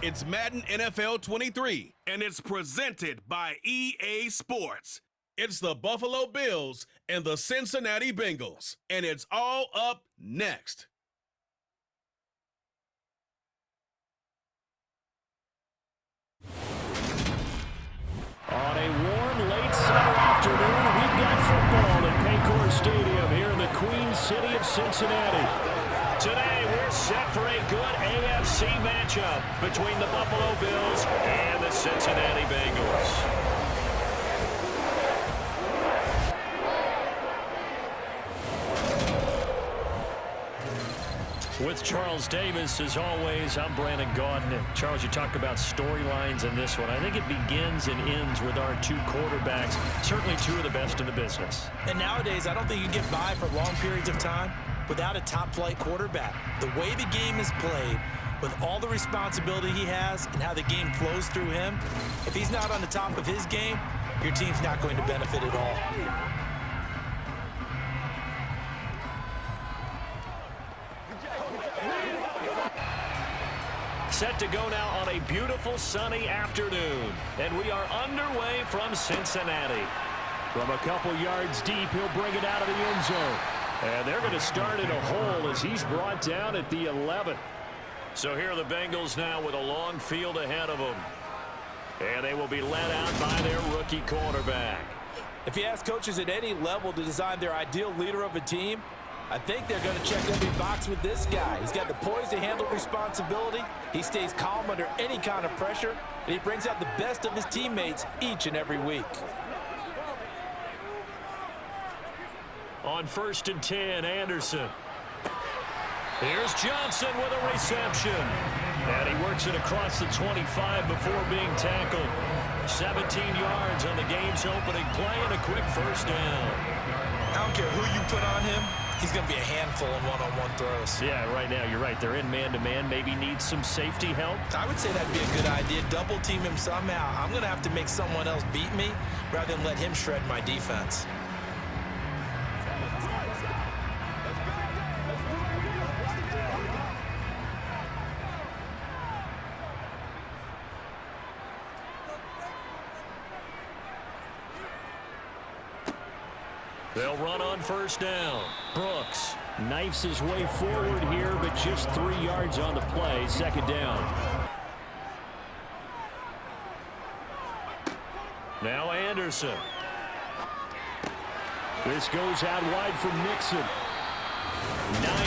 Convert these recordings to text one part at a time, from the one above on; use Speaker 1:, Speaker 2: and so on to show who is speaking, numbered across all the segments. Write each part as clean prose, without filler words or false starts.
Speaker 1: It's Madden NFL 23, and it's presented by EA Sports. It's the Buffalo Bills and the Cincinnati Bengals, and it's all up next.
Speaker 2: On a warm late summer afternoon, we've got football at Paycor Stadium here in the Queen City of Cincinnati. Today, we're set for a good AFC matchup between the Buffalo Bills and the Cincinnati Bengals. With Charles Davis, as always, I'm Brandon Gaudin. Charles, you talk about storylines in this one. I think it begins and ends with our two quarterbacks, certainly two of the best in the business.
Speaker 3: And nowadays, I don't think you get by for long periods of time without a top-flight quarterback. The way the game is played, with all the responsibility he has and how the game flows through him, if he's not on the top of his game, your team's not going to benefit at all.
Speaker 2: Set to go now on a beautiful sunny afternoon, and we are underway from Cincinnati. From a couple yards deep, he'll bring it out of the end zone. And they're going to start in a hole as he's brought down at the 11. So here are the Bengals now with a long field ahead of them. And they will be led out by their rookie quarterback.
Speaker 3: If you ask coaches at any level to design their ideal leader of a team, I think they're going to check every box with this guy. He's got the poise to handle responsibility. He stays calm under any kind of pressure, and he brings out the best of his teammates each and every week.
Speaker 2: On 1st and 10, Anderson. Here's Johnson with a reception. And he works it across the 25 before being tackled. 17 yards on the game's opening play and a quick first down.
Speaker 3: I don't care who you put on him. He's going to be a handful in one-on-one throws.
Speaker 2: Yeah, right now, you're right. They're in man-to-man. Maybe needs some safety help.
Speaker 3: I would say that'd be a good idea. Double team him somehow. I'm going to have to make someone else beat me rather than let him shred my defense.
Speaker 2: They'll run on first down. Brooks knifes his way forward here, but just 3 yards on the play. Second down. Now Anderson. This goes out wide for Mixon.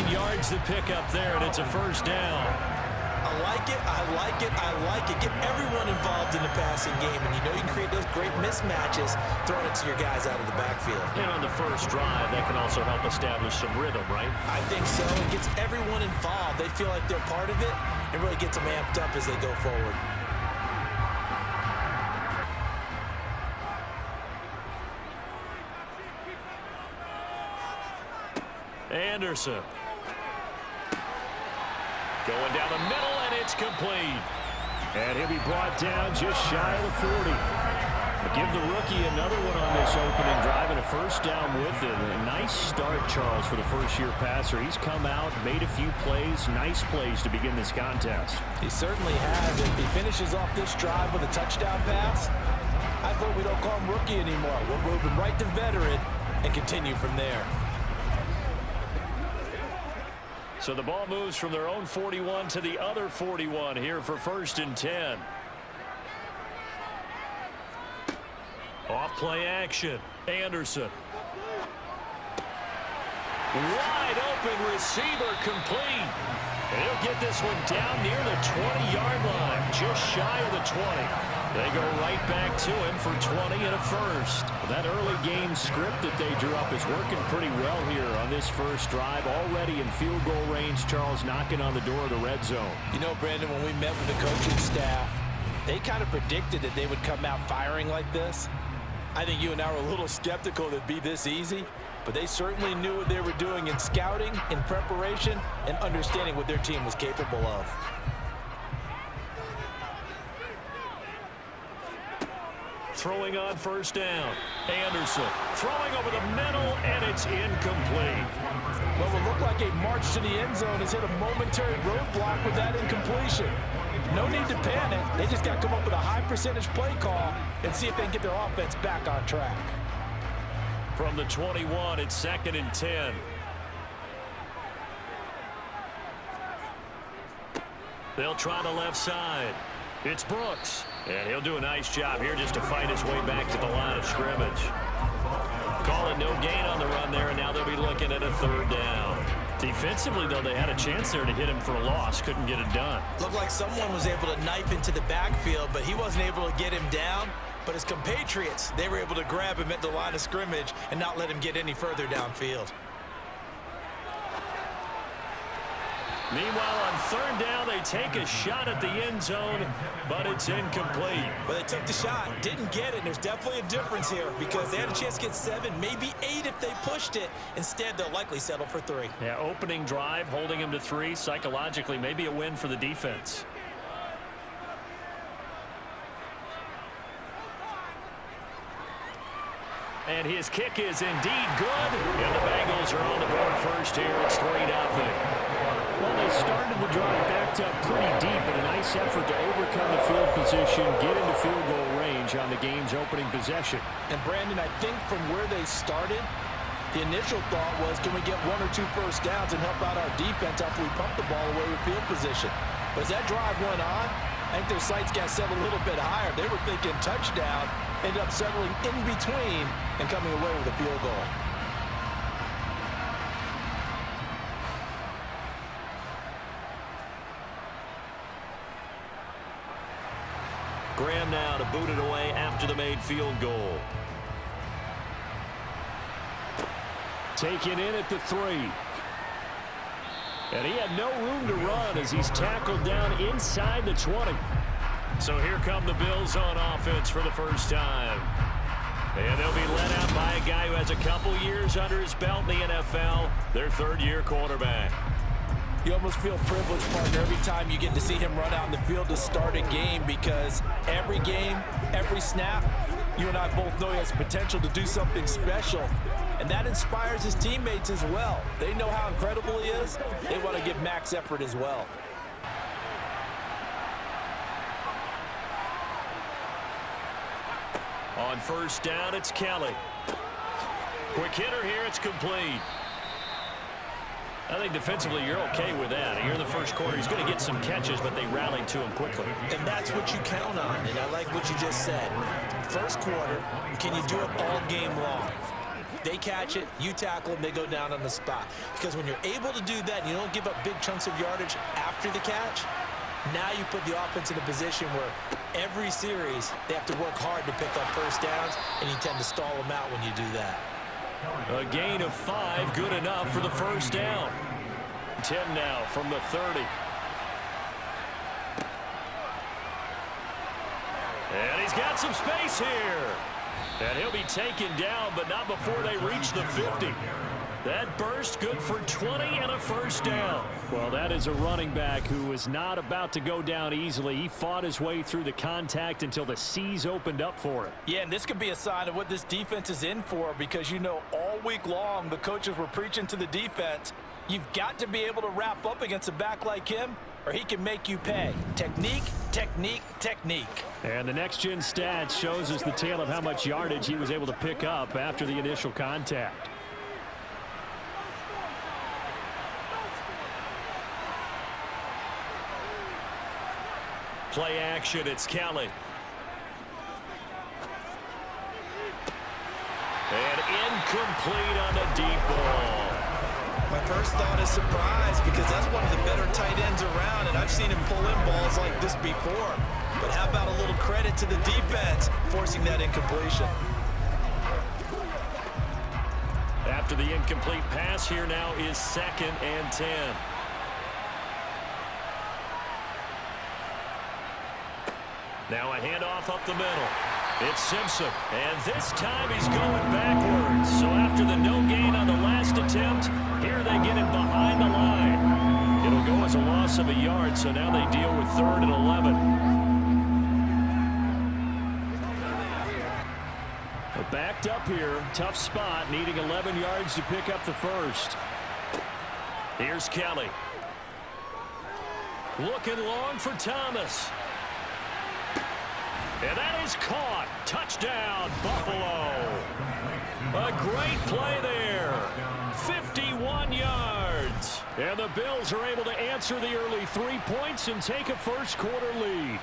Speaker 2: 9 yards to pick up there, and it's a first down.
Speaker 3: I like it, I like it, I like it. Get everyone involved in the passing game, and you know you can create those great mismatches throwing it to your guys out of the backfield.
Speaker 2: And on the first drive, that can also help establish some rhythm, right?
Speaker 3: I think so. It gets everyone involved. They feel like they're part of it. It really gets them amped up as they go forward.
Speaker 2: Anderson. Going down the middle, and it's complete. And he'll be brought down just shy of the 40. Give the rookie another one on this opening drive and a first down with it. A nice start, Charles, for the first-year passer. He's come out, made a few plays, nice plays to begin this contest.
Speaker 3: He certainly has. If he finishes off this drive with a touchdown pass, I hope we don't call him rookie anymore. We'll move him right to veteran and continue from there.
Speaker 2: So the ball moves from their own 41 to the other 41 here for 1st and 10. Off play action. Anderson. Wide open receiver complete. And he'll get this one down near the 20-yard line, just shy of the 20. They go right back to him for 20 and a first. That early game script that they drew up is working pretty well here on this first drive. Already in field goal range, Charles knocking on the door of the red zone.
Speaker 3: You know, Brandon, when we met with the coaching staff, they kind of predicted that they would come out firing like this. I think you and I were a little skeptical that it'd be this easy, but they certainly knew what they were doing in scouting, in preparation, and understanding what their team was capable of.
Speaker 2: Throwing on first down. Anderson throwing over the middle, and it's incomplete.
Speaker 3: What will look like a march to the end zone has hit a momentary roadblock with that incompletion. No need to panic. They just got to come up with a high percentage play call and see if they can get their offense back on track.
Speaker 2: From the 21, it's 2nd and 10. They'll try the left side. It's Brooks. And he'll do a nice job here just to fight his way back to the line of scrimmage. Call it no gain on the run there, and now they'll be looking at a 3rd down. Defensively, though, they had a chance there to hit him for a loss. Couldn't get it done.
Speaker 3: Looked like someone was able to knife into the backfield, but he wasn't able to get him down. But his compatriots, they were able to grab him at the line of scrimmage and not let him get any further downfield.
Speaker 2: Meanwhile, on 3rd down, they take a shot at the end zone, but it's incomplete.
Speaker 3: Well, they took the shot, didn't get it, and there's definitely a difference here because they had a chance to get 7, maybe 8 if they pushed it. Instead, they'll likely settle for 3.
Speaker 2: Yeah, opening drive, holding him to 3, psychologically, maybe a win for the defense. And his kick is indeed good, and the Bengals are on the board first here. It's 3-0. Well, they started the drive backed up pretty deep in a nice effort to overcome the field position, get into field goal range on the game's opening possession.
Speaker 3: And, Brandon, I think from where they started, the initial thought was, can we get 1 or 2 first downs and help out our defense after we pump the ball away with field position? But as that drive went on, I think their sights got set a little bit higher. They were thinking touchdown, ended up settling in between and coming away with a field goal.
Speaker 2: Graham now to boot it away after the made field goal. Taken in at the 3. And he had no room to run as he's tackled down inside the 20. So here come the Bills on offense for the first time. And they'll be led out by a guy who has a couple years under his belt in the NFL, their 3rd-year quarterback.
Speaker 3: You almost feel privileged, partner, every time you get to see him run out in the field to start a game because every game, every snap, you and I both know he has potential to do something special. And that inspires his teammates as well. They know how incredible he is. They want to give max effort as well.
Speaker 2: On 1st down, it's Kelly. Quick hitter here, it's complete. I think defensively you're okay with that. Here in the first quarter, he's going to get some catches, but they rallied to him quickly.
Speaker 3: And that's what you count on, and I like what you just said. First quarter, can you do it all game long? They catch it, you tackle them, they go down on the spot. Because when you're able to do that and you don't give up big chunks of yardage after the catch, now you put the offense in a position where every series they have to work hard to pick up first downs, and you tend to stall them out when you do that.
Speaker 2: A gain of 5, good enough for the first down. 10 now from the 30. And he's got some space here. And he'll be taken down, but not before they reach the 50. That burst good for 20 and a first down. Well, that is a running back who was not about to go down easily. He fought his way through the contact until the seas opened up for him.
Speaker 3: Yeah, and this could be a sign of what this defense is in for because, you know, all week long the coaches were preaching to the defense, you've got to be able to wrap up against a back like him or he can make you pay. Technique, technique, technique.
Speaker 2: And the next-gen stats shows us the tale of how much yardage he was able to pick up after the initial contact. Play action, it's Kelly. And incomplete on the deep ball.
Speaker 3: My first thought is surprise because that's one of the better tight ends around, and I've seen him pull in balls like this before. But how about a little credit to the defense forcing that incompletion?
Speaker 2: After the incomplete pass, here now is 2nd and 10. Now a handoff up the middle. It's Simpson, and this time he's going backwards. So after the no gain on the last attempt, here they get him behind the line. It'll go as a loss of a yard, so now they deal with 3rd and 11. Backed up here, tough spot, needing 11 yards to pick up the first. Here's Kelly. Looking long for Thomas. And that is caught. Touchdown, Buffalo. A great play there. 51 yards. And the Bills are able to answer the early 3 points and take a first-quarter lead.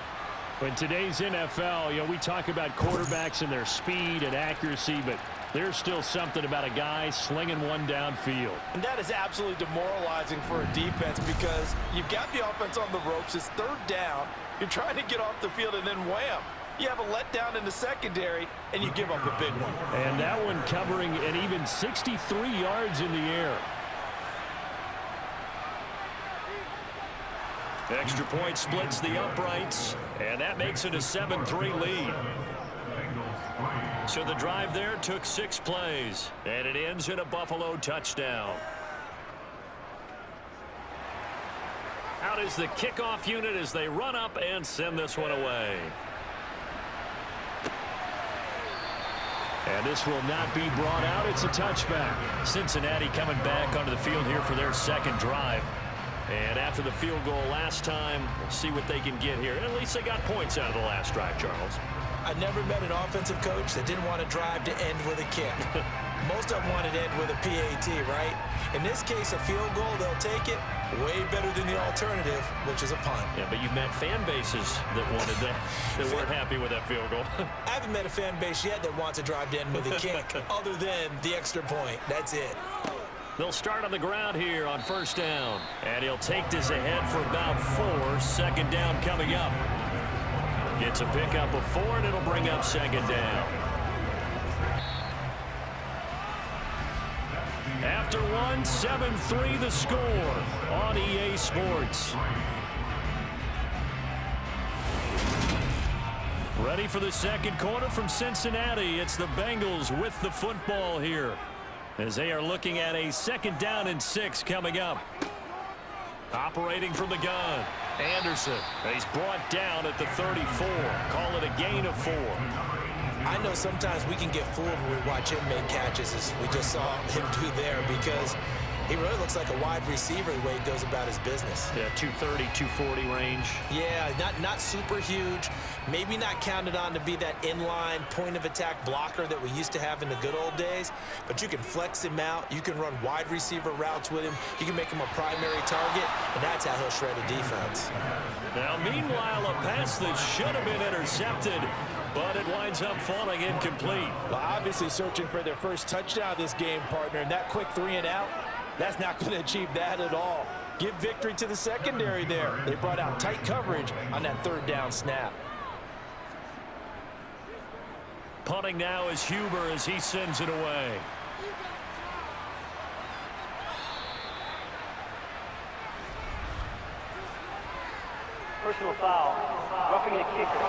Speaker 2: In today's NFL, we talk about quarterbacks and their speed and accuracy, but there's still something about a guy slinging one downfield.
Speaker 3: And that is absolutely demoralizing for a defense because you've got the offense on the ropes. It's third down. You're trying to get off the field, and then wham. You have a letdown in the secondary, and you give up a big one.
Speaker 2: And that one covering an even 63 yards in the air. Extra point splits the uprights, and that makes it a 7-3 lead. So the drive there took 6 plays, and it ends in a Buffalo touchdown. Out is the kickoff unit as they run up and send this one away. And this will not be brought out. It's a touchback. Cincinnati coming back onto the field here for their second drive. And after the field goal last time, we'll see what they can get here. At least they got points out of the last drive, Charles.
Speaker 3: I never met an offensive coach that didn't want to drive to end with a kick. Most of them wanted to end with a PAT, right? In this case, a field goal, they'll take it. Way better than the alternative, which is a punt.
Speaker 2: Yeah, but you've met fan bases that wanted that, that weren't happy with that field goal.
Speaker 3: I haven't met a fan base yet that wants to drive to end with a kick, other than the extra point. That's it.
Speaker 2: They'll start on the ground here on first down. And he'll take this ahead for about 4. Second down coming up. Gets a pickup of 4, and it'll bring up second down. After 1, 7-3 the score on EA Sports. Ready for the second quarter from Cincinnati. It's the Bengals with the football here, as they are looking at a second down and 6 coming up. Operating from the gun, Anderson. He's brought down at the 34. Call it a gain of 4.
Speaker 3: I know sometimes we can get fooled when we watch him make catches, as we just saw him do there, because he really looks like a wide receiver the way he goes about his business.
Speaker 2: Yeah, 230, 240 range.
Speaker 3: Yeah, not super huge. Maybe not counted on to be that inline point-of-attack blocker that we used to have in the good old days, but you can flex him out. You can run wide receiver routes with him. You can make him a primary target, and that's how he'll shred a defense.
Speaker 2: Now, meanwhile, a pass that should have been intercepted, but it winds up falling incomplete.
Speaker 3: Well, obviously searching for their first touchdown this game, partner, and that quick 3 and out, that's not going to achieve that at all. Give victory to the secondary there. They brought out tight coverage on that third down snap.
Speaker 2: Punting now is Huber as he sends it away.
Speaker 4: Personal foul, roughing the kicker,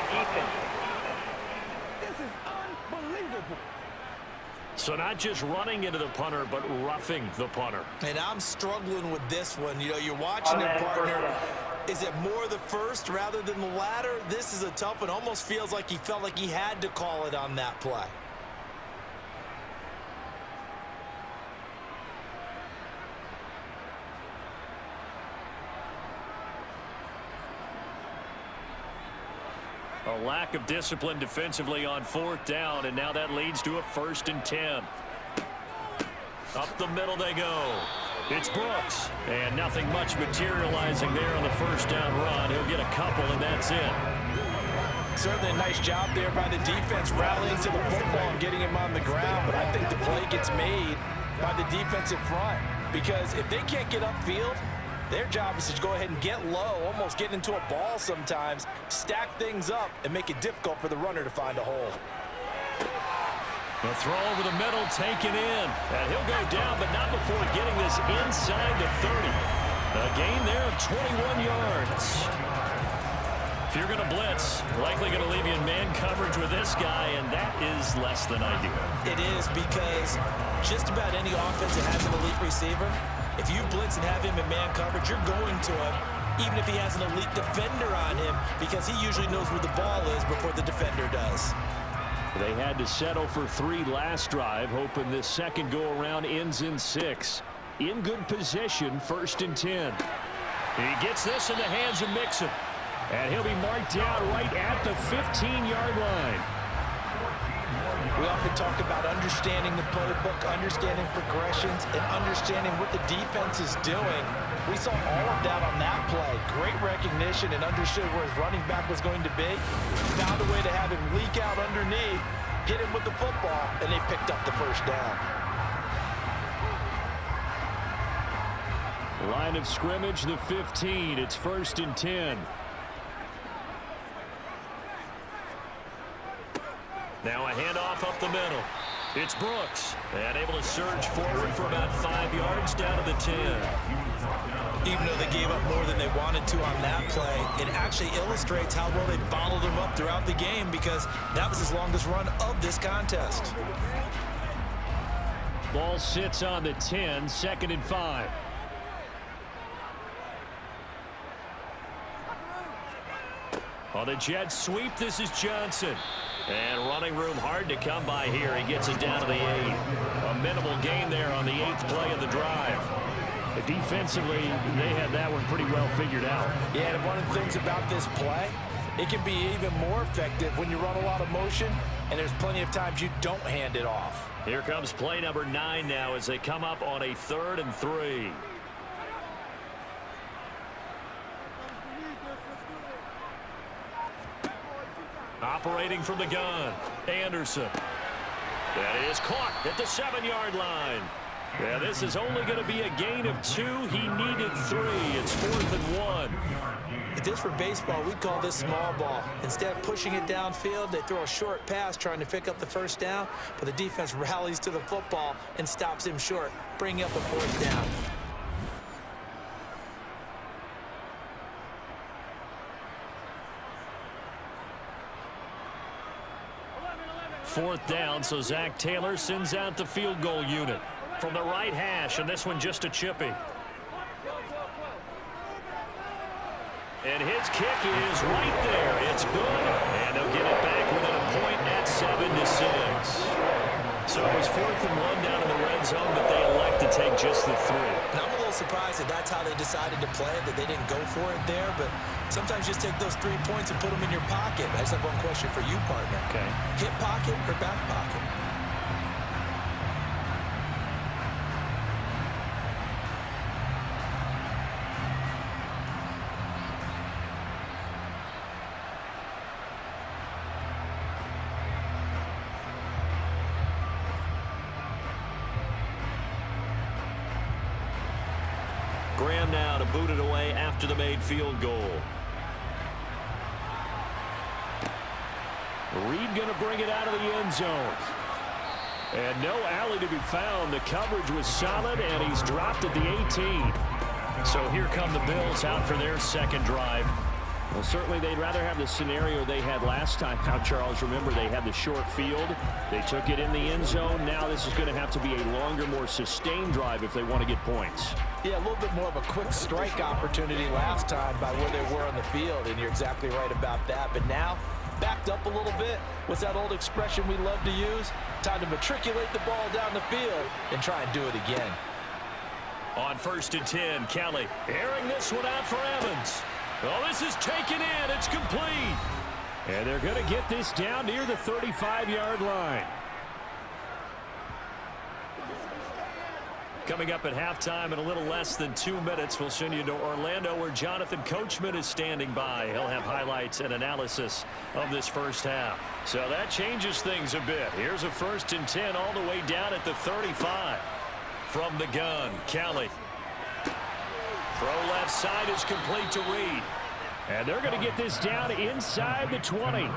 Speaker 4: defense.
Speaker 3: This is unbelievable.
Speaker 2: So not just running into the punter, but roughing the punter.
Speaker 3: And I'm struggling with this one. You know, you're watching it, partner. Is it more the first rather than the latter? This is a tough one. Almost feels like he felt like he had to call it on that play.
Speaker 2: A lack of discipline defensively on 4th down, and now that leads to a 1st and 10. Up the middle they go. It's Brooks, and nothing much materializing there on the 1st down run. He'll get a couple, and that's it.
Speaker 3: Certainly a nice job there by the defense rallying to the football and getting him on the ground, but I think the play gets made by the defensive front, because if they can't get upfield, their job is to go ahead and get low, almost get into a ball sometimes, stack things up, and make it difficult for the runner to find a hole.
Speaker 2: The throw over the middle taken in. And he'll go down, but not before getting this inside the 30. A gain there of 21 yards. If you're going to blitz, likely going to leave you in man coverage with this guy, and that is less than ideal.
Speaker 3: It is, because just about any offense that has an elite receiver, if you blitz and have him in man coverage, you're going to him, even if he has an elite defender on him, because he usually knows where the ball is before the defender does.
Speaker 2: They had to settle for 3 last drive, hoping this second go-around ends in 6. In good position, 1st and 10. He gets this in the hands of Mixon. And he'll be marked down right at the 15-yard line.
Speaker 3: We often talk about understanding the playbook, understanding progressions, and understanding what the defense is doing. We saw all of that on that play. Great recognition and understood where his running back was going to be. Found a way to have him leak out underneath, hit him with the football, and they picked up the first down.
Speaker 2: Line of scrimmage, the 15. It's 1st and 10. Now a handoff up the middle. It's Brooks. And able to surge forward for about 5 yards down to the 10.
Speaker 3: Even though they gave up more than they wanted to on that play, it actually illustrates how well they bottled him up throughout the game because that was his longest run of this contest.
Speaker 2: Ball sits on the 10, 2nd and 5. On the jet sweep, this is Johnson. And running room hard to come by here. He gets it down to the 8. A minimal gain there on the 8th play of the drive. Defensively, they had that one pretty well figured out.
Speaker 3: Yeah, and one of the things about this play, it can be even more effective when you run a lot of motion, and there's plenty of times you don't hand it off.
Speaker 2: Here comes play number 9 now as they come up on a 3rd and 3. Operating from the gun, Anderson. That is caught at the 7-yard line. Yeah, this is only going to be a gain of 2. He needed 3. It's 4th and 1.
Speaker 3: If this were baseball, we'd call this small ball. Instead of pushing it downfield, they throw a short pass trying to pick up the first down, but the defense rallies to the football and stops him short, bringing up a 4th down.
Speaker 2: Fourth down, so Zach Taylor sends out the field goal unit from the right hash, and this one just a chippy. And his kick is right there. It's good, and they'll get it back within a point at 7-6. So it was 4th and 1 down in the red zone, but they elect to take just the 3.
Speaker 3: And I'm a little surprised that that's how they decided to play it, that they didn't go for it there, but sometimes just take those 3 points and put them in your pocket. I just have one question for you, partner.
Speaker 2: Okay.
Speaker 3: Hip pocket or back pocket?
Speaker 2: Graham now to boot it away after the made field goal. Reed going to bring it out of the end zone. And no alley to be found. The coverage was solid, and he's dropped at the 18. So here come the Bills out for their second drive. Well, certainly they'd rather have the scenario they had last time. Now, Charles, remember, they had the short field. They took it in the end zone. Now this is going to have to be a longer, more sustained drive if they want to get points.
Speaker 3: Yeah, a little bit more of a quick strike opportunity last time by where they were on the field, and you're exactly right about that. But now, backed up a little bit. What's that old expression we love to use? Time to matriculate the ball down the field and try and do it again.
Speaker 2: On 1st and 10, Kelly airing this one out for Evans. Oh, this is taken in. It's complete. And they're going to get this down near the 35-yard line. Coming up at halftime in a little less than 2 minutes, we'll send you to Orlando where Jonathan Coachman is standing by. He'll have highlights and analysis of this first half. So that changes things a bit. Here's a 1st and 10 all the way down at the 35. From the gun, Kelly. Throw left side is complete to Reed. And they're going to get this down inside the 20.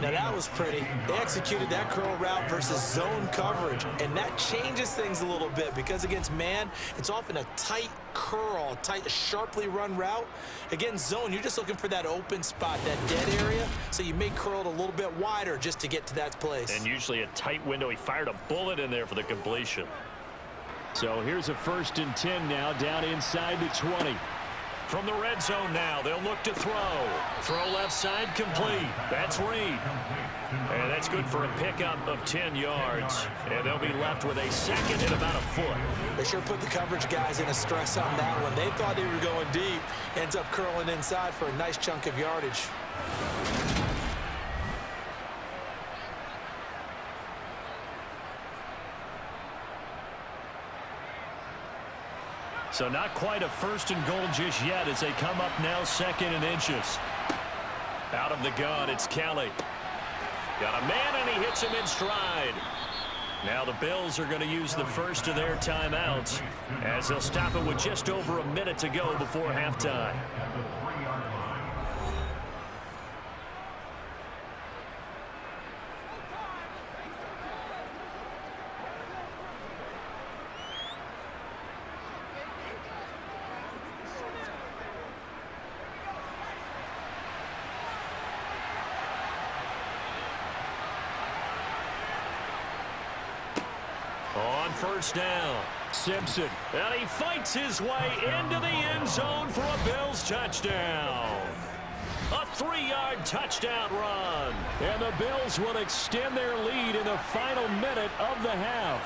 Speaker 3: Now that was pretty. They executed that curl route versus zone coverage, and that changes things a little bit because against man, it's often a tight curl, tight, sharply run route. Against zone, you're just looking for that open spot, that dead area, so you may curl it a little bit wider just to get to that place.
Speaker 2: And usually a tight window. He fired a bullet in there for the completion. So here's a 1st and 10 now down inside the 20. From the red zone now, they'll look to throw. Throw left side complete. That's Reed. And that's good for a pickup of 10 yards. And they'll be left with a second and about a foot.
Speaker 3: They sure put the coverage guys in a stress on that one. They thought they were going deep. Ends up curling inside for a nice chunk of yardage.
Speaker 2: So not quite a first and goal just yet as they come up now second and inches. Out of the gun, it's Kelly. Got a man, and he hits him in stride. Now the Bills are going to use the first of their timeouts as they'll stop it with just over a minute to go before halftime. On first down, Simpson. And he fights his way into the end zone for a Bills touchdown. A 3-yard touchdown run. And the Bills will extend their lead in the final minute of the half.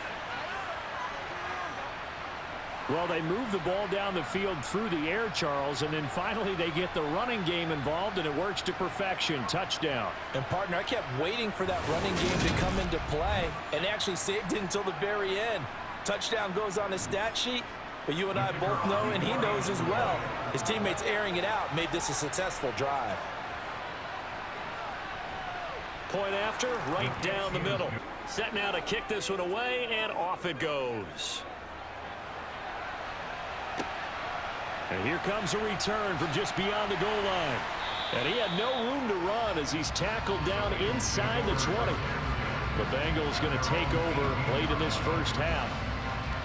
Speaker 2: Well, they move the ball down the field through the air, Charles, and then finally they get the running game involved, and it works to perfection. Touchdown.
Speaker 3: And, partner, I kept waiting for that running game to come into play and actually saved it until the very end. Touchdown goes on his stat sheet, but you and I both know, and he knows as well, his teammates airing it out made this a successful drive.
Speaker 2: Point after, right down the middle. Set now to kick this one away, and off it goes. And here comes a return from just beyond the goal line. And he had no room to run as he's tackled down inside the 20. The Bengals going to take over late in this first half.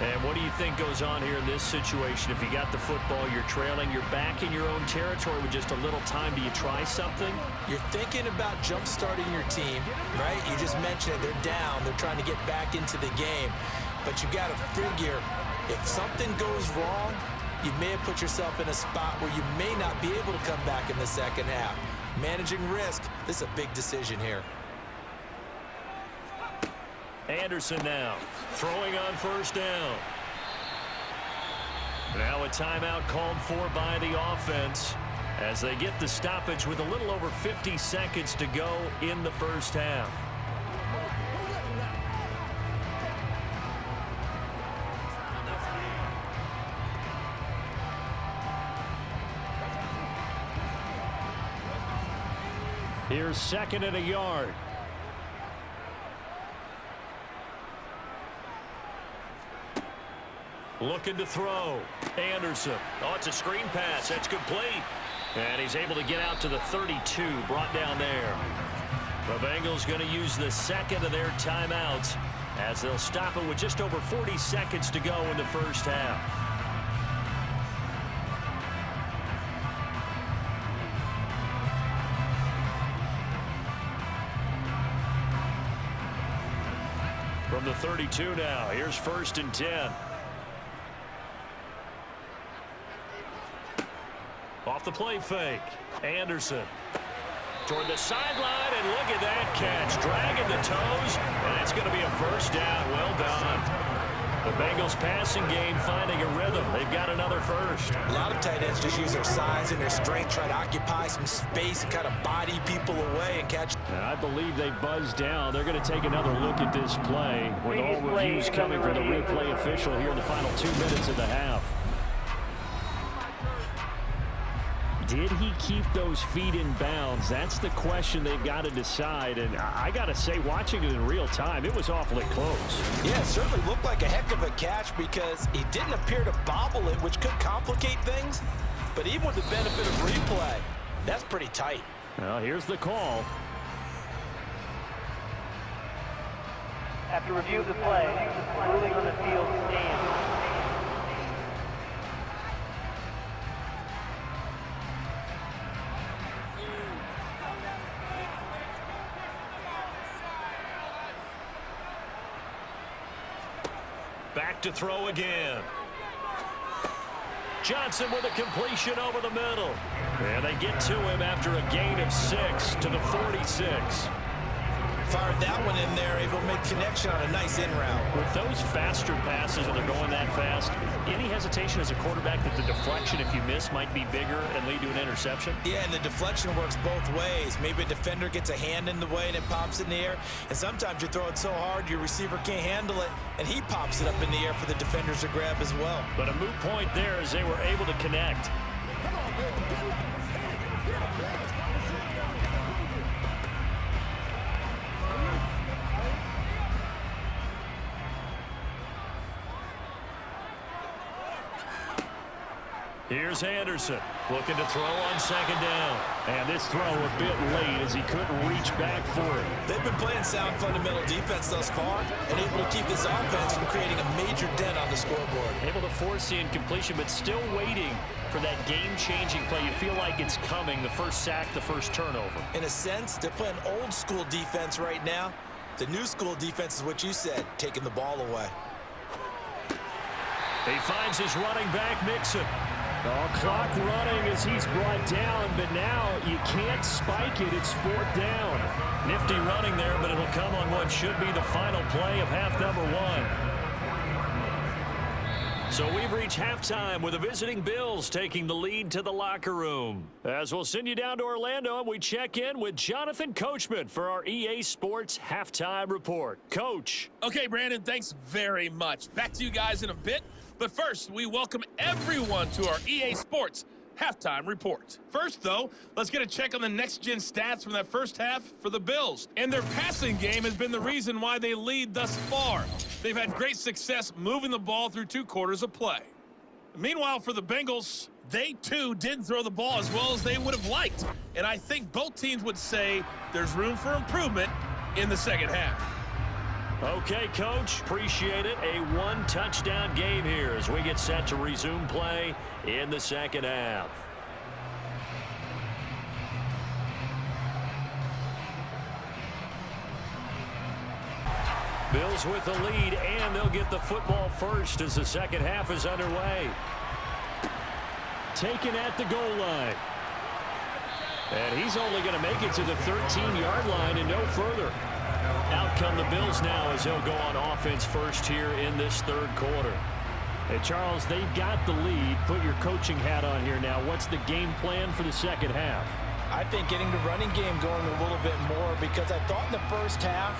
Speaker 2: And what do you think goes on here in this situation? If you got the football, you're trailing, you're back in your own territory with just a little time. Do you try something?
Speaker 3: You're thinking about jump-starting your team, right? You just mentioned it. They're down. They're trying to get back into the game. But you got to figure, if something goes wrong, you may have put yourself in a spot where you may not be able to come back in the second half. Managing risk, this is a big decision here.
Speaker 2: Anderson now, throwing on first down. Now a timeout called for by the offense as they get the stoppage with a little over 50 seconds to go in the first half. Here's second and a yard. Looking to throw. Anderson. Oh, it's a screen pass. That's complete. And he's able to get out to the 32, brought down there. The Bengals going to use the second of their timeouts as they'll stop it with just over 40 seconds to go in the first half. From the 32 now, here's first and 10. Off the play fake, Anderson toward the sideline, and look at that catch, dragging the toes, and it's going to be a first down. Well done. The Bengals passing game finding a rhythm. They've got another first.
Speaker 3: A lot of tight ends just use their size and their strength, try to occupy some space and kind of body people away and catch.
Speaker 2: And I believe they buzzed down. They're going to take another look at this play with all reviews coming from the replay official here in the final 2 minutes of the half. Did he keep those feet in bounds? That's the question they've got to decide. And I got to say, watching it in real time, it was awfully close.
Speaker 3: Yeah, it certainly looked like a heck of a catch because he didn't appear to bobble it, which could complicate things. But even with the benefit of replay, that's pretty tight.
Speaker 2: Well, here's the call.
Speaker 4: After review of the play, ruling on the field stands.
Speaker 2: Back to throw again. Johnson with a completion over the middle. And they get to him after a gain of 6 to the 46.
Speaker 3: Fired that one in there, able to make connection on a nice in route.
Speaker 2: With those faster passes and they're going that fast, any hesitation as a quarterback that the deflection, if you miss, might be bigger and lead to an interception?
Speaker 3: Yeah, and the deflection works both ways. Maybe a defender gets a hand in the way and it pops in the air, and sometimes you throw it so hard your receiver can't handle it, and he pops it up in the air for the defenders to grab as well.
Speaker 2: But a moot point there as they were able to connect. Here's Anderson looking to throw on second down. And this throw a bit late as he couldn't reach back for it.
Speaker 3: They've been playing sound fundamental defense thus far and able to keep this offense from creating a major dent on the scoreboard.
Speaker 2: Able to force the incompletion, but still waiting for that game-changing play. You feel like it's coming, the first sack, the first turnover.
Speaker 3: In a sense, they're playing old-school defense right now. The new-school defense is what you said, taking the ball away.
Speaker 2: He finds his running back, Mixon. Clock running as he's brought down, but now you can't spike it. It's 4th down. Nifty running there, but it'll come on what should be the final play of half number 1. So we've reached halftime with the visiting Bills taking the lead to the locker room. As we'll send you down to Orlando, and we check in with Jonathan Coachman for our EA Sports Halftime Report. Coach.
Speaker 5: Okay, Brandon, thanks very much. Back to you guys in a bit. But first, we welcome everyone to our EA Sports Halftime Report. First, though, let's get a check on the next-gen stats from that first half for the Bills. And their passing game has been the reason why they lead thus far. They've had great success moving the ball through 2 quarters of play. Meanwhile, for the Bengals, they, too, didn't throw the ball as well as they would have liked. And I think both teams would say there's room for improvement in the second half.
Speaker 2: Okay, Coach, appreciate it. A 1-touchdown game here as we get set to resume play in the second half. Bills with the lead, and they'll get the football first as the second half is underway. Taken at the goal line. And he's only going to make it to the 13-yard line and no further. Out come the Bills now as they'll go on offense first here in this third quarter. Hey, Charles, they've got the lead. Put your coaching hat on here now. What's the game plan for the second half?
Speaker 3: I think getting the running game going a little bit more, because I thought in the first half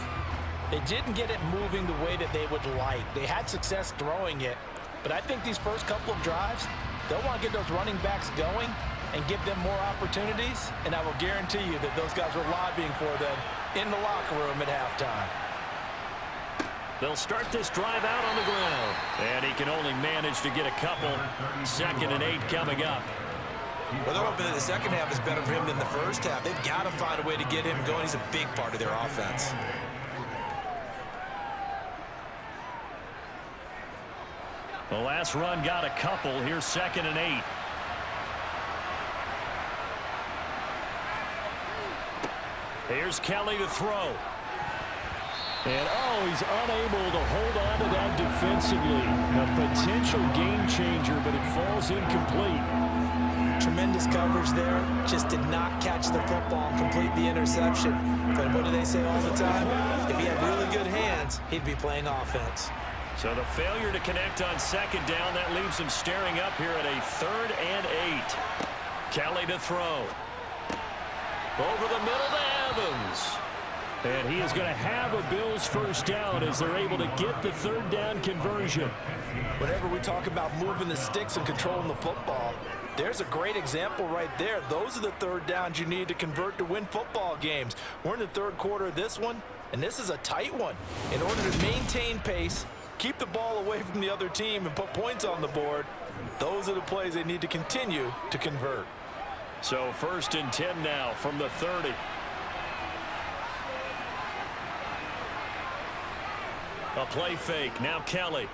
Speaker 3: they didn't get it moving the way that they would like. They had success throwing it, but I think these first couple of drives, they'll want to get those running backs going and give them more opportunities, and I will guarantee you that those guys were lobbying for them in the locker room at halftime.
Speaker 2: They'll start this drive out on the ground, and he can only manage to get a couple. 2nd and 8 coming up.
Speaker 3: Well, they're hoping that the second half is better for him than the first half. They've got to find a way to get him going. He's a big part of their offense.
Speaker 2: The last run got a couple. Here's 2nd and 8. Here's Kelly to throw. And, he's unable to hold on to that defensively. A potential game changer, but it falls incomplete.
Speaker 3: Tremendous coverage there. Just did not catch the football and complete the interception. But what do they say all the time? If he had really good hands, he'd be playing offense.
Speaker 2: So the failure to connect on second down, that leaves him staring up here at a 3rd and 8. Kelly to throw. Over the middle to Evans. And he is going to have a Bills first down as they're able to get the 3rd down conversion.
Speaker 3: Whenever we talk about moving the sticks and controlling the football, there's a great example right there. Those are the 3rd downs you need to convert to win football games. We're in the 3rd quarter of this one, and this is a tight one. In order to maintain pace, keep the ball away from the other team, and put points on the board, those are the plays they need to continue to convert.
Speaker 2: So 1st and 10 now from the 30. A play fake. Now Kelly.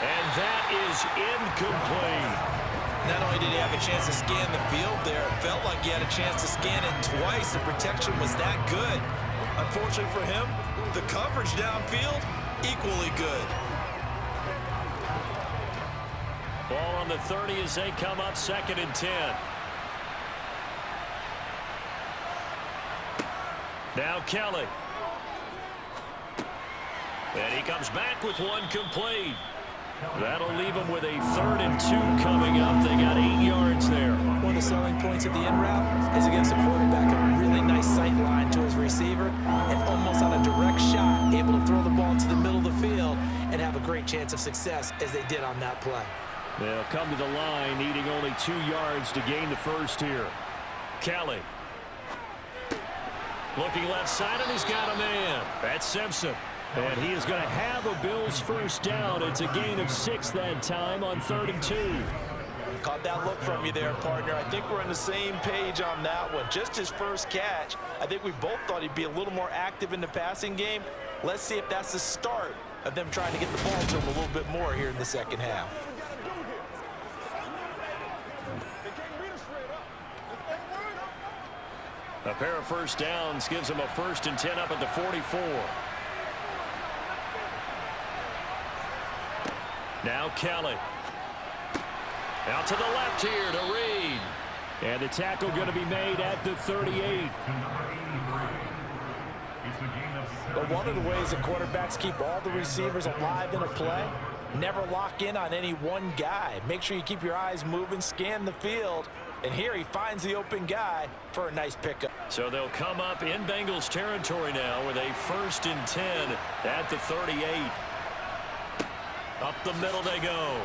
Speaker 2: And that is incomplete.
Speaker 3: Not only did he have a chance to scan the field there, it felt like he had a chance to scan it twice. The protection was that good. Unfortunately for him, the coverage downfield equally good.
Speaker 2: Ball on the 30 as they come up 2nd and 10. Now Kelly. And he comes back with one complete. That'll leave him with a 3rd and 2 coming up. They got 8 yards there.
Speaker 3: One of the selling points of the in route is against a quarterback, a really nice sight line to his receiver, and almost on a direct shot, able to throw the ball into the middle of the field and have a great chance of success as they did on that play.
Speaker 2: They'll come to the line, needing only 2 yards to gain the first here. Kelly. Looking left side, and he's got a man. That's Simpson. And he is going to have a Bills first down. It's a gain of 6 that time on 3rd and 2.
Speaker 3: Caught that look from you there, partner. I think we're on the same page on that one. Just his first catch. I think we both thought he'd be a little more active in the passing game. Let's see if that's the start of them trying to get the ball to him a little bit more here in the second half.
Speaker 2: A pair of first downs gives him a 1st and 10 up at the 44. Now Kelly. Out to the left here to Reed. And the tackle going to be made at the 38.
Speaker 3: But one of the ways that quarterbacks keep all the receivers alive in a play, never lock in on any one guy. Make sure you keep your eyes moving, scan the field. And here he finds the open guy for a nice pickup.
Speaker 2: So they'll come up in Bengals territory now with a 1st and 10 at the 38. Up the middle they go.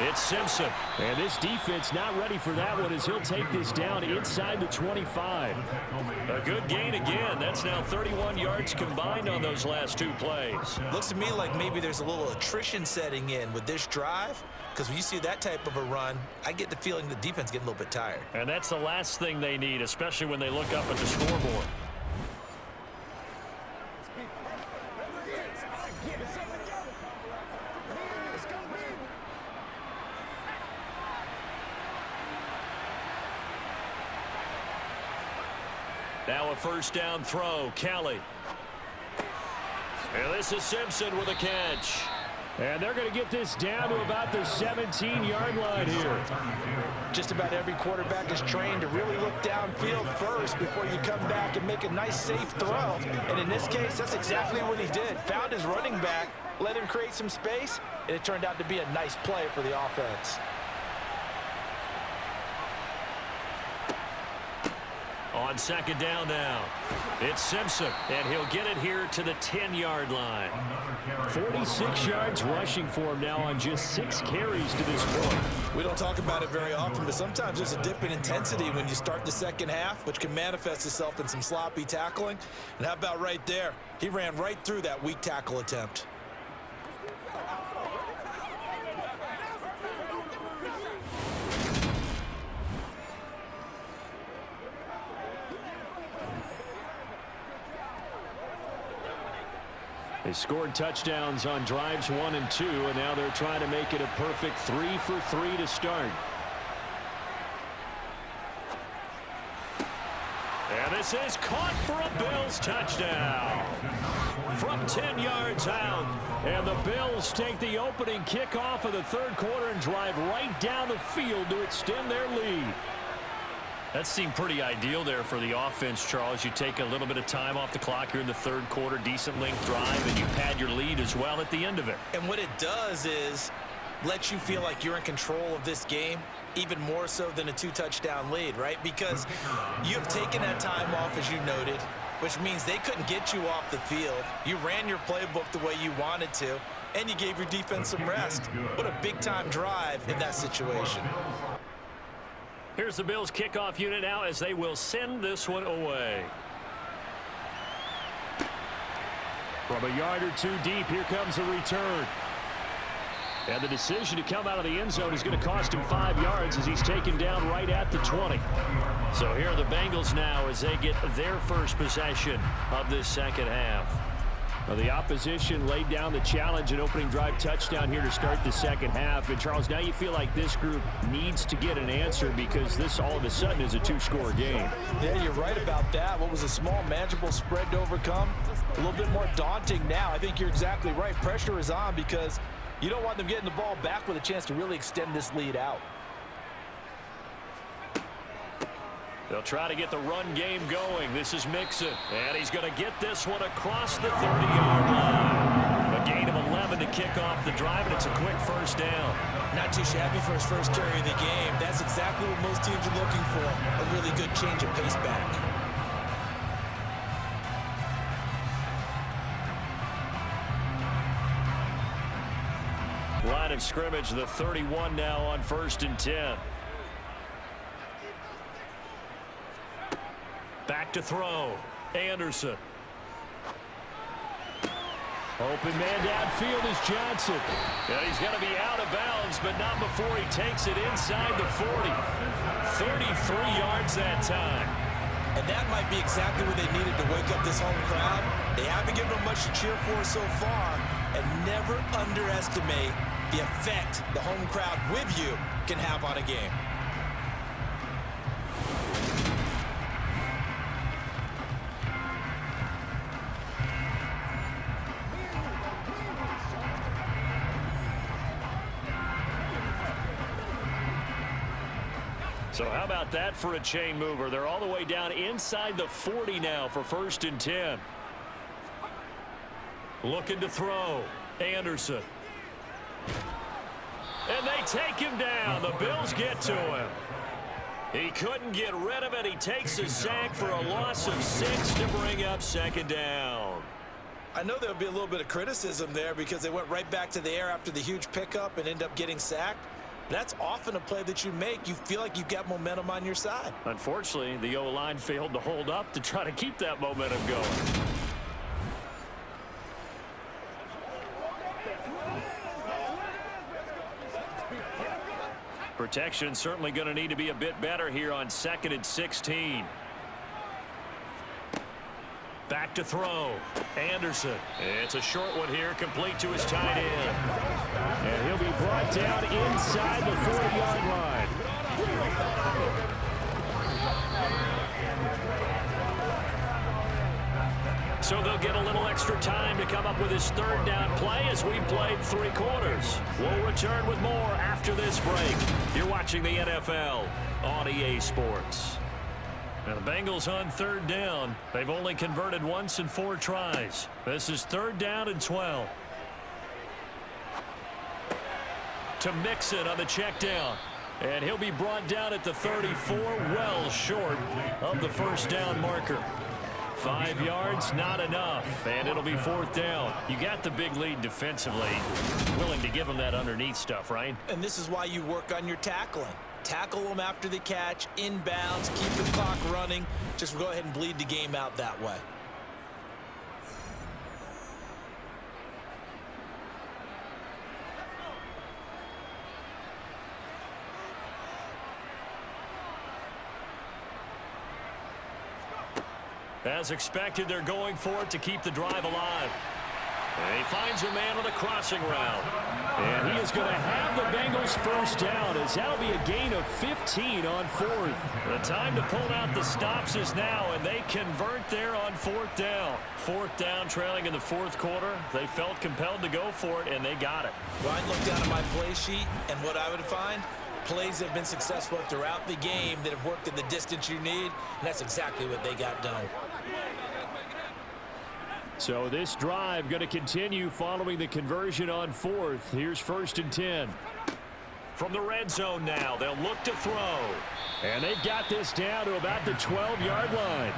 Speaker 2: It's Simpson. And this defense not ready for that one as he'll take this down inside the 25. A good gain again. That's now 31 yards combined on those last 2 plays.
Speaker 3: Looks to me like maybe there's a little attrition setting in with this drive, because when you see that type of a run, I get the feeling the defense getting a little bit tired.
Speaker 2: And that's the last thing they need, especially when they look up at the scoreboard. Now a first down throw, Kelly. And this is Simpson with a catch. And they're going to get this down to about the 17-yard line here.
Speaker 3: Just about every quarterback is trained to really look downfield first before you come back and make a nice, safe throw. And in this case, that's exactly what he did. Found his running back, let him create some space, and it turned out to be a nice play for the offense.
Speaker 2: On 2nd down now, it's Simpson, and he'll get it here to the 10-yard line. 46 yards rushing for him now on just 6 carries to this point.
Speaker 3: We don't talk about it very often, but sometimes there's a dip in intensity when you start the second half, which can manifest itself in some sloppy tackling. And how about right there? He ran right through that weak tackle attempt.
Speaker 2: They scored touchdowns on drives 1 and 2, and now they're trying to make it a perfect 3 for 3 to start. And this is caught for a Bills touchdown. From 10 yards out, and the Bills take the opening kickoff of the 3rd quarter and drive right down the field to extend their lead. That seemed pretty ideal there for the offense, Charles. You take a little bit of time off the clock here in the 3rd quarter, decent length drive, and you pad your lead as well at the end of it.
Speaker 3: And what it does is let you feel like you're in control of this game, even more so than a 2-touchdown lead, right? Because you have taken that time off, as you noted, which means they couldn't get you off the field. You ran your playbook the way you wanted to, and you gave your defense some rest. What a big-time drive in that situation.
Speaker 2: Here's the Bills kickoff unit now as they will send this one away. From a yard or 2 deep, here comes a return. And the decision to come out of the end zone is going to cost him 5 yards as he's taken down right at the 20. So here are the Bengals now as they get their first possession of this second half. Well, the opposition laid down the challenge, an opening drive touchdown here to start the second half. And, Charles, now you feel like this group needs to get an answer because this all of a sudden is a two-score game.
Speaker 3: Yeah, you're right about that. What was a small, manageable spread to overcome? A little bit more daunting now. I think you're exactly right. Pressure is on because you don't want them getting the ball back with a chance to really extend this lead out.
Speaker 2: They'll try to get the run game going. This is Mixon, and he's going to get this one across the 30-yard line. A gain of 11 to kick off the drive, and it's a quick first down.
Speaker 3: Not too shabby for his first carry of the game. That's exactly what most teams are looking for, a really good change of pace back.
Speaker 2: Line of scrimmage, the 31 now on 1st and 10. Back to throw. Anderson. Open man downfield is Johnson. And he's going to be out of bounds, but not before he takes it inside the 40. 33 yards that time.
Speaker 3: And that might be exactly what they needed to wake up this home crowd. They haven't given them much to cheer for so far. And never underestimate the effect the home crowd with you can have on a game.
Speaker 2: So how about that for a chain mover? They're all the way down inside the 40 now for 1st and 10. Looking to throw. Anderson. And they take him down. The Bills get to him. He couldn't get rid of it. He takes a sack for a loss of 6 to bring up 2nd down.
Speaker 3: I know there'll be a little bit of criticism there because they went right back to the air after the huge pickup and end up getting sacked. That's often a play that you make. You feel like you've got momentum on your side.
Speaker 2: Unfortunately, the O-line failed to hold up to try to keep that momentum going. Protection certainly going to need to be a bit better here on 2nd and 16. Back to throw. Anderson. It's a short one here, complete to his tight end. And he'll be brought down inside the 40-yard line. So they'll get a little extra time to come up with his 3rd down play as we've played 3 quarters. We'll return with more after this break. You're watching the NFL on EA Sports. Now the Bengals on 3rd down. They've only converted once in 4 tries. This is 3rd down and 12. To Mixon on the check down. And he'll be brought down at the 34, well short of the 1st down marker. 5 yards, not enough, and it'll be 4th down. You got the big lead defensively. Willing to give them that underneath stuff, right?
Speaker 3: And this is why you work on your tackling. Tackle them after the catch, inbounds, keep the clock running. Just go ahead and bleed the game out that way.
Speaker 2: As expected, they're going for it to keep the drive alive. And he finds a man on the crossing route. And he is going to have the Bengals 1st down as that'll be a gain of 15 on 4th. The time to pull out the stops is now, and they convert there on 4th down. 4th down, trailing in the 4th quarter. They felt compelled to go for it, and they got it.
Speaker 3: Well, I'd look down at my play sheet, and what I would find, plays have been successful throughout the game that have worked at the distance you need, and that's exactly what they got done.
Speaker 2: So this drive going to continue following the conversion on 4th. Here's 1st and 10. From the red zone now, they'll look to throw. And they've got this down to about the 12-yard line.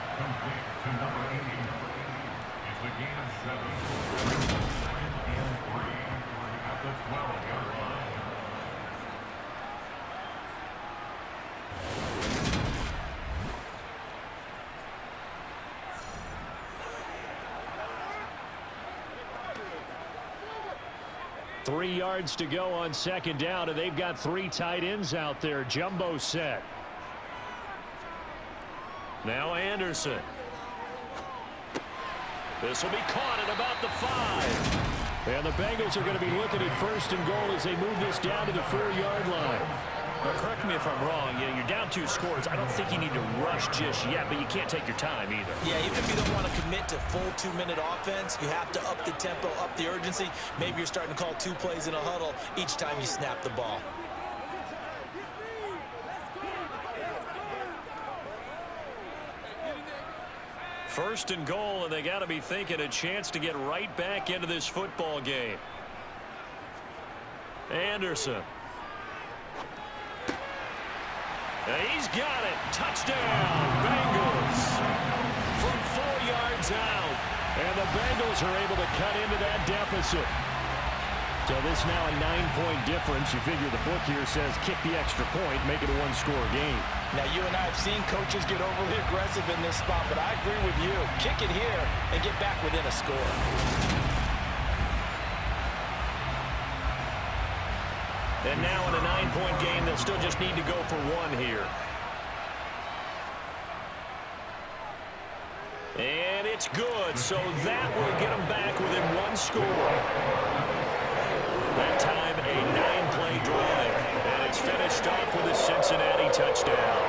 Speaker 2: Three yards to go on 2nd down, and they've got 3 tight ends out there. Jumbo set. Now Anderson. This will be caught at about the 5. And the Bengals are going to be looking at 1st and goal as they move this down to the 4-yard line.
Speaker 6: Now, correct me if I'm wrong. You're down 2 scores. I don't think you need to rush just yet, but you can't take your time either.
Speaker 3: Yeah, even if you don't want to commit to full 2-minute offense, you have to up the tempo, up the urgency. Maybe you're starting to call 2 plays in a huddle each time you snap the ball.
Speaker 2: First and goal, and they got to be thinking a chance to get right back into this football game. Anderson. He's got it. Touchdown, Bengals. From 4 yards out. And the Bengals are able to cut into that deficit. So this now a 9-point difference. You figure the book here says kick the extra point, make it a 1-score game.
Speaker 3: Now, you and I have seen coaches get overly aggressive in this spot, but I agree with you. Kick it here and get back within a score.
Speaker 2: And now in a 9-point game, they'll still just need to go for 1 here. And it's good, so that will get them back within 1 score. That time, a 9-play drive, and it's finished off with a Cincinnati touchdown.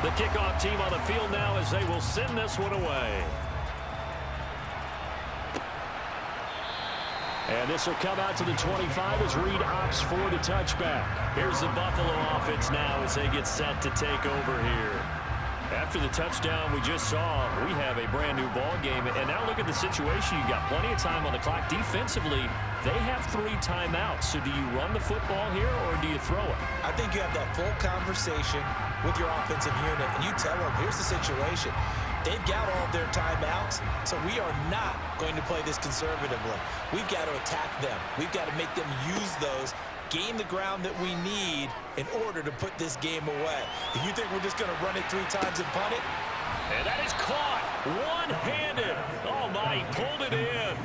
Speaker 2: The kickoff team on the field now as they will send this one away. And this will come out to the 25 as Reed opts for the touchback. Here's the Buffalo offense now as they get set to take over here. After the touchdown we just saw, we have a brand new ball game. And now look at the situation. You've got plenty of time on the clock. Defensively, they have 3 timeouts. So do you run the football here or do you throw it?
Speaker 3: I think you have that full conversation with your offensive unit, and you tell them, here's the situation. They've got all of their timeouts, so we are not going to play this conservatively. We've got to attack them. We've got to make them use those, gain the ground that we need in order to put this game away. If you think we're just going to run it 3 times and punt it?
Speaker 2: And that is caught one-handed. Oh, my, he pulled it in.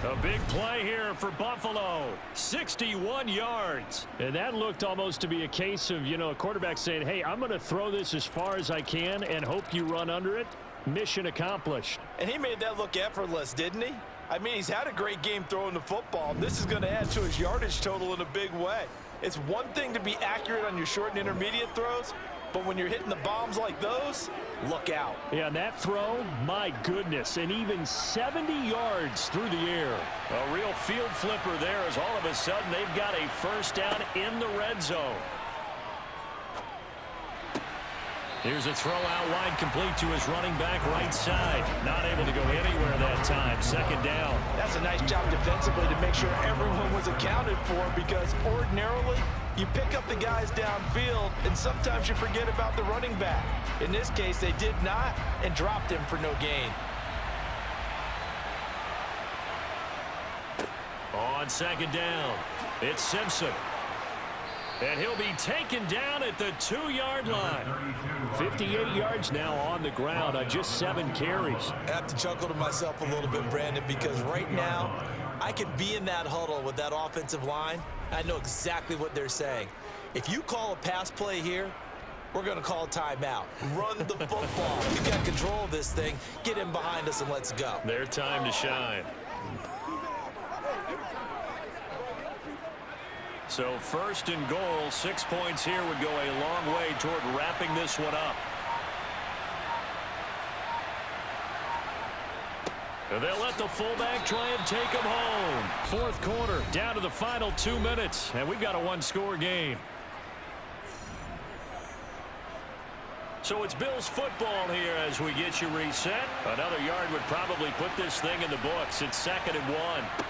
Speaker 2: A big play here for Buffalo. 61 yards. And that looked almost to be a case of, a quarterback saying, hey, I'm going to throw this as far as I can and hope you run under it. Mission accomplished.
Speaker 3: And he made that look effortless, didn't he? I mean, he's had a great game throwing the football. This is going to add to his yardage total in a big way. It's one thing to be accurate on your short and intermediate throws, but when you're hitting the bombs like those, look out.
Speaker 2: Yeah, and that throw, my goodness, and even 70 yards through the air. A real field flipper there as all of a sudden they've got a first down in the red zone. Here's a throw out wide, complete to his running back right side. Not able to go anywhere that time. Second down.
Speaker 3: That's a nice job defensively to make sure everyone was accounted for, because ordinarily you pick up the guys downfield and sometimes you forget about the running back. In this case, they did not and dropped him for no gain.
Speaker 2: On second down, it's Simpson. And he'll be taken down at the 2-yard line. 58 yards now on the ground on just 7 carries.
Speaker 3: I have to chuckle to myself a little bit, Brandon, because right now I could be in that huddle with that offensive line. I know exactly what they're saying. If you call a pass play here, we're going to call a timeout. Run the football. We've got control of this thing. Get in behind us and let's go.
Speaker 2: Their time to shine. So first and goal, 6 points here would go a long way toward wrapping this one up. And they'll let the fullback try and take him home. Fourth quarter, down to the final 2 minutes, and we've got a 1-score game. So it's Bills football here as we get you reset. Another yard would probably put this thing in the books. It's 2nd and 1.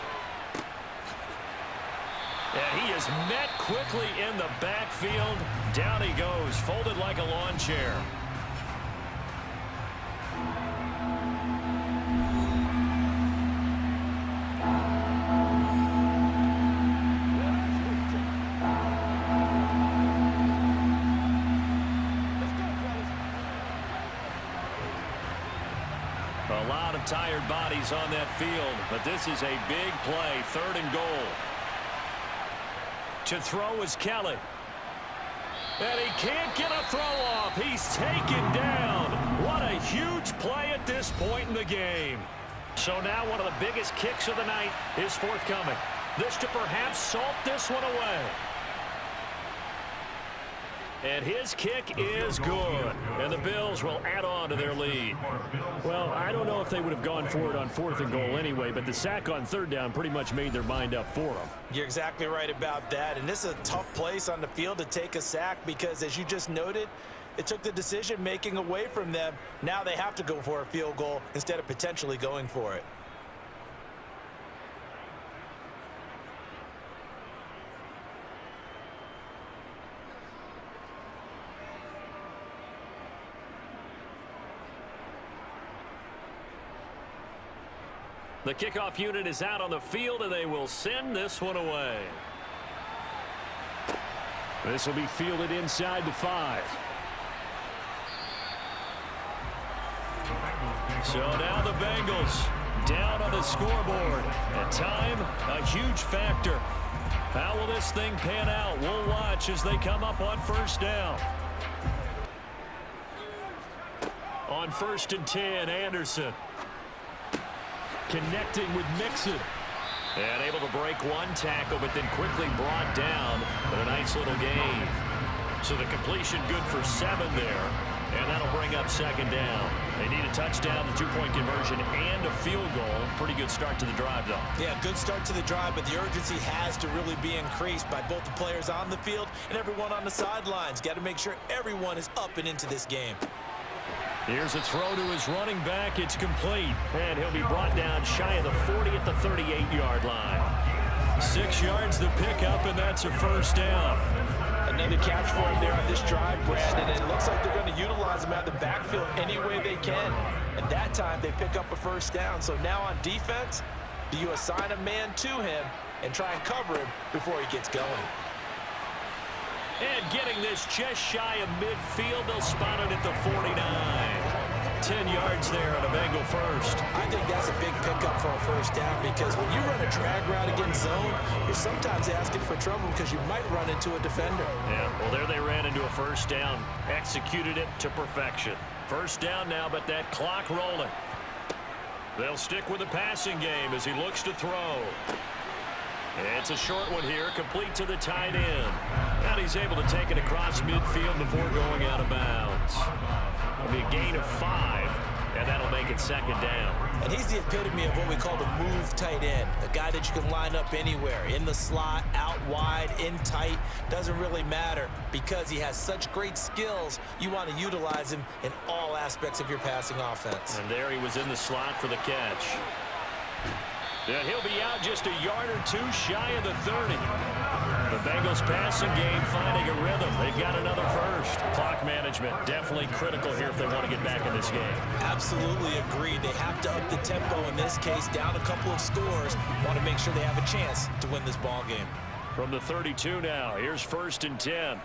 Speaker 2: And he is met quickly in the backfield. Down he goes, folded like a lawn chair. A lot of tired bodies on that field, but this is a big play, 3rd and goal. To throw is Kelly. And he can't get a throw off. He's taken down. What a huge last point in the game. So now one of the biggest kicks of the night is forthcoming. This to perhaps salt this one away. And his kick is good. And the Bills will add on to their lead. Well, I don't know if they would have gone for it on 4th and goal anyway, but the sack on 3rd down pretty much made their mind up for them.
Speaker 3: You're exactly right about that. And this is a tough place on the field to take a sack because, as you just noted, it took the decision-making away from them. Now they have to go for a field goal instead of potentially going for it.
Speaker 2: The kickoff unit is out on the field, and they will send this one away. This will be fielded inside the 5. So now the Bengals down on the scoreboard. And time, a huge factor. How will this thing pan out? We'll watch as they come up on 1st down. On 1st and 10, Anderson. Connecting with Mixon. And able to break one tackle, but then quickly brought down with a nice little gain. So the completion good for 7 there. And that'll bring up 2nd down. They need a touchdown, the 2-point conversion, and a field goal. Pretty good start to the drive, though.
Speaker 3: Yeah, good start to the drive, but the urgency has to really be increased by both the players on the field and everyone on the sidelines. Got to make sure everyone is up and into this game.
Speaker 2: Here's a throw to his running back. It's complete. And he'll be brought down shy of the 40 at the 38-yard line. 6 yards the pickup, and that's a 1st down.
Speaker 3: Another catch for him there on this drive, Brandon, and it looks like they're going to utilize him out of the backfield any way they can. And that time they pick up a 1st down. So now on defense, do you assign a man to him and try and cover him before he gets going?
Speaker 2: And getting this just shy of midfield, they'll spot it at the 49. 10 yards there on a Bengal 1st.
Speaker 3: I think that's a big pickup for a 1st down because when you run a drag route against zone, you're sometimes asking for trouble because you might run into a defender.
Speaker 2: Yeah, well, there they ran into a 1st down. Executed it to perfection. 1st down now, but that clock rolling. They'll stick with the passing game as he looks to throw. It's a short one here, complete to the tight end. And he's able to take it across midfield before going out of bounds. It'll be a gain of 5, and that'll make it 2nd down.
Speaker 3: And he's the epitome of what we call the move tight end, a guy that you can line up anywhere, in the slot, out wide, in tight, doesn't really matter because he has such great skills. You want to utilize him in all aspects of your passing offense.
Speaker 2: And there he was in the slot for the catch. And he'll be out just a yard or 2 shy of the 30. The Bengals passing game finding a rhythm. They've got another 1st. Clock management definitely critical here if they want to get back in this game.
Speaker 3: Absolutely agreed. They have to up the tempo in this case, down a couple of scores. Want to make sure they have a chance to win this ball game.
Speaker 2: From the 32 now, here's 1st and 10.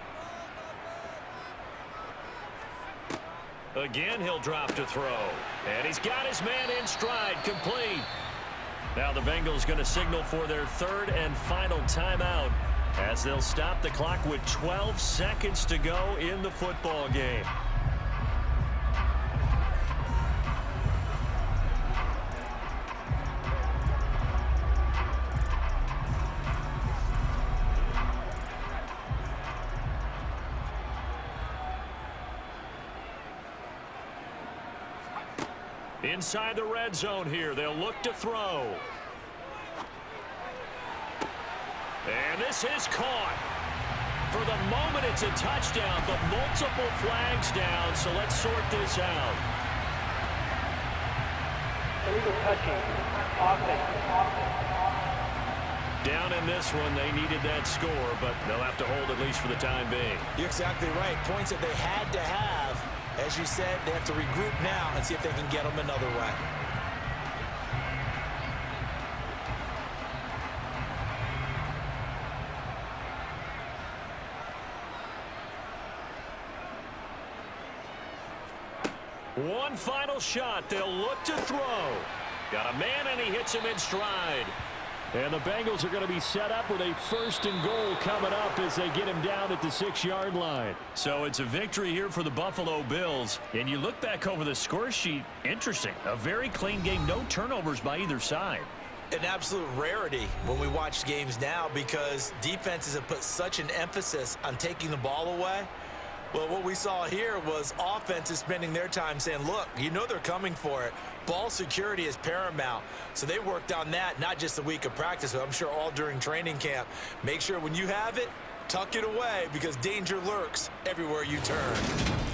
Speaker 2: Again, he'll drop to throw. And he's got his man in stride, complete. Now the Bengals going to signal for their 3rd and final timeout as they'll stop the clock with 12 seconds to go in the football game. Inside the red zone here, they'll look to throw. And this is caught. For the moment, it's a touchdown, but multiple flags down, so let's sort this out.
Speaker 4: Illegal touching. Offense.
Speaker 2: Down in this one, they needed that score, but they'll have to hold at least for the time being.
Speaker 3: You're exactly right. Points that they had to have. As you said, they have to regroup now and see if they can get them another way.
Speaker 2: One final shot. They'll look to throw. Got a man, and he hits him in stride. And the Bengals are going to be set up with a 1st and goal coming up as they get him down at the 6-yard line.
Speaker 6: So it's a victory here for the Buffalo Bills. And you look back over the score sheet, interesting. A very clean game, no turnovers by either side.
Speaker 3: An absolute rarity when we watch games now because defenses have put such an emphasis on taking the ball away. Well, what we saw here was offenses spending their time saying, look, you know they're coming for it. Ball security is paramount. So they worked on that, not just a week of practice, but I'm sure all during training camp. Make sure when you have it, tuck it away because danger lurks everywhere you turn.